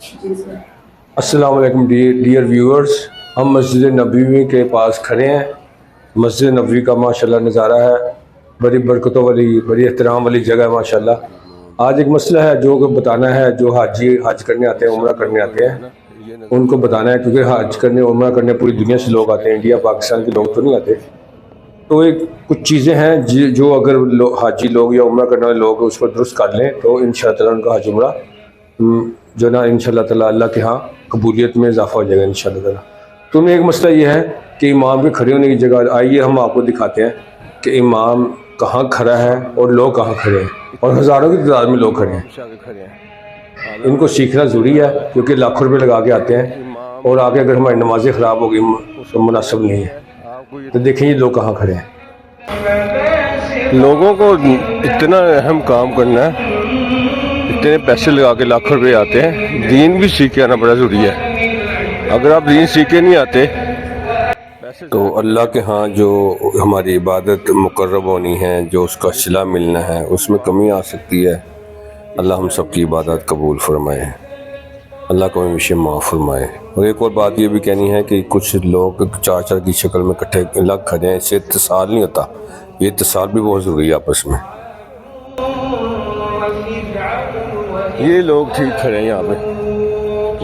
السلام علیکم dear viewers, ہم مسجد نبوی کے پاس کھڑے ہیں۔ مسجد نبوی کا ماشاءاللہ نظارہ ہے، بڑی برکتوں والی، بڑی احترام والی جگہ ہے ماشاءاللہ۔ آج ایک مسئلہ ہے جو بتانا ہے، جو حاجی حج کرنے آتے ہیں، عمرہ کرنے آتے ہیں، ان کو بتانا ہے، کیونکہ حج کرنے عمرہ کرنے پوری دنیا سے لوگ آتے ہیں، انڈیا پاکستان کے لوگ تو نہیں آتے۔ تو کچھ چیزیں ہیں جو اگر حاجی لوگ یا عمرہ کرنے والے لوگ اس کو درست کر لیں تو انشاءاللہ تعالیٰ ان کا حج عمرہ جو نا انشاءاللہ تعالیٰ اللہ کے ہاں قبولیت میں اضافہ ہو جائے گا انشاءاللہ تعالیٰ۔ تو میں ایک مسئلہ یہ ہے کہ امام کے کھڑے ہونے کی جگہ، آئیے ہم آپ کو دکھاتے ہیں کہ امام کہاں کھڑا ہے اور لوگ کہاں کھڑے ہیں، اور ہزاروں کی تعداد میں لوگ کھڑے ہیں۔ ان کو سیکھنا ضروری ہے، کیونکہ لاکھوں روپے لگا کے آتے ہیں، اور آگے اگر ہماری نمازیں خراب ہو گئی تو مناسب نہیں ہے۔ تو دیکھیں یہ لوگ کہاں کھڑے ہیں۔ لوگوں کو اتنا اہم کام کرنا ہے، اتنے پیسے لگا کے لاکھوں روپے آتے ہیں، دین بھی سیکھ کے آنا بڑا ضروری ہے۔ اگر آپ دین سیکھ کے نہیں آتے تو اللہ کے ہاں جو ہماری عبادت مقرب ہونی ہے، جو اس کا صلہ ملنا ہے، اس میں کمی آ سکتی ہے۔ اللہ ہم سب کی عبادت قبول فرمائے، اللہ کو ہمیشہ معاف فرمائے۔ اور ایک اور بات یہ بھی کہنی ہے کہ کچھ لوگ چار کی شکل میں کٹھے لگ کھڑے ہیں، اس سے اتصال نہیں ہوتا۔ یہ اتصال بھی بہت ضروری ہے آپس میں۔ یہ لوگ ٹھیک کھڑے ہیں یہاں پہ،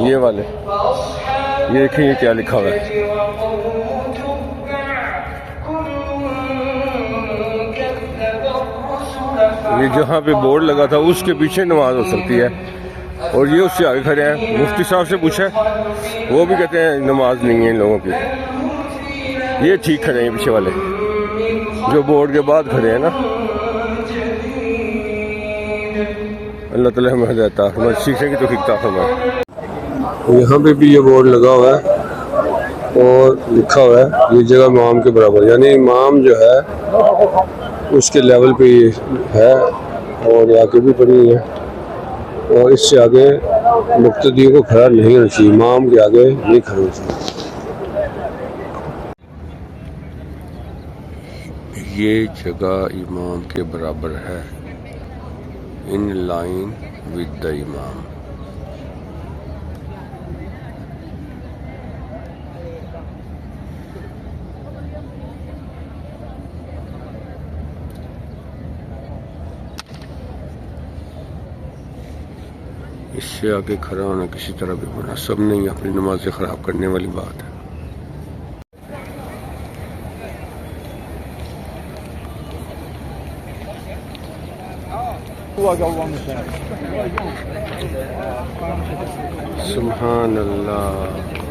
یہ والے، یہ دیکھیں یہ کیا لکھا ہوا ہے۔ یہ جہاں پہ بورڈ لگا تھا اس کے پیچھے نماز ہو سکتی ہے، اور یہ اس سے آگے کھڑے ہیں۔ مفتی صاحب سے پوچھا، وہ بھی کہتے ہیں نماز نہیں ہے ان لوگوں کی۔ یہ ٹھیک کھڑے ہیں پیچھے والے، جو بورڈ کے بعد کھڑے ہیں نا۔ اللہ تعالیٰ ہمیں ہدایت عطا فرمائے، سیکھنے کی توفیق عطا فرمائے۔ یہاں پہ بھی یہ بورڈ لگا ہوا ہے اور لکھا ہوا ہے یہ جگہ امام کے برابر، یعنی امام جو ہے اس کے لیول پہ یہ ہے، اور یہ آگے بھی پڑھی ہے، اور اس سے آگے مقتدیوں کو کھڑا نہیں ہونا چاہیے، امام کے آگے نہیں کھڑا ہونا چاہیے۔ یہ جگہ امام کے برابر ہے، ان لائن ود دا امام۔ اس سے آگے کھڑا ہونا کسی طرح بھی مناسب نہیں، اپنی نمازیں خراب کرنے والی بات ہے۔ سبحان اللہ،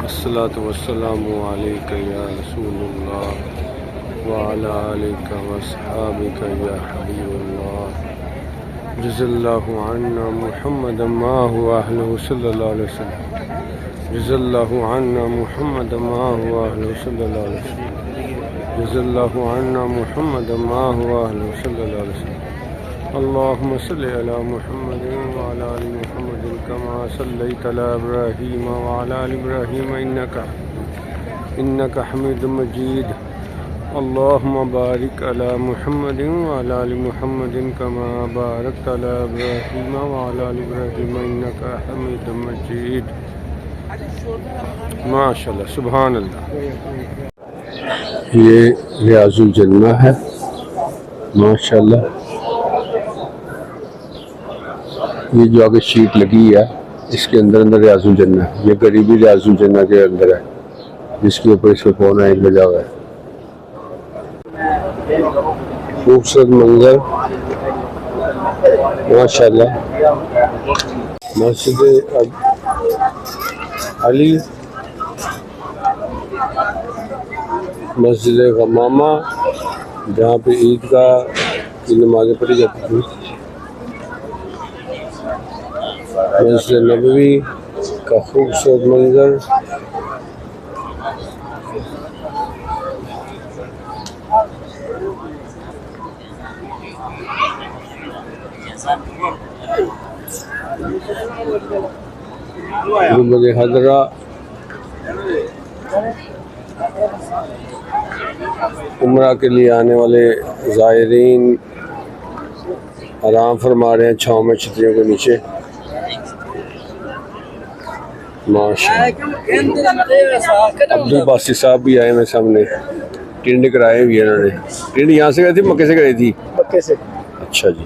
الصلاۃ والسلام علیک یا رسول اللہ وعلی آلک واصحابک یا حبیب اللہ، جزا اللہ عنا محمد ما هو اہلہ صلی اللہ علیہ وسلم، جزا اللہ عنا محمد ما هو اہلہ صلی اللہ علیہ وسلم، جزا اللہ عنا محمد ما هو اہلہ صلی اللہ علیہ وسلم۔ اللهم صل على محمد وعلى آل محمد كما صليت على إبراهيم وعلى آل إبراهيم إنك حميد مجيد۔ اللهم بارك على محمد وعلى آل محمد كما باركت على إبراهيم وعلى آل إبراهيم إنك حميد مجيد۔ ماشاء اللہ، سبحان اللہ۔ یہ ریاض الجنہ ہے ماشاءاللہ۔ یہ جو آگے شیٹ لگی ہے اس کے اندر ریاض الجنہ، یہ غریبی ریاض الجنہ کے اندر ہے، جس کے اوپر اس میں فون آئین لگا ہوا ہے۔ خوبصورت منظر ماشاءاللہ۔ مسجد علی، مسجد غمامہ جہاں پہ عیدگاہ کی نمازیں پڑھی جاتی تھیں، مسجد نبوی کا خوبصورت منظر، گنبد خضرا، عمرہ کے لیے آنے والے زائرین آرام فرما رہے ہیں چھاؤں میں چھتریوں کے نیچے۔ ماشاء اللہ عبد الباسط صاحب بھی آئے میرے سامنے ٹینڈ کرائے بھی انہوں نے ٹینڈ یہاں سے گئے تھی مکے سے گئی تھی مکے سے اچھا جی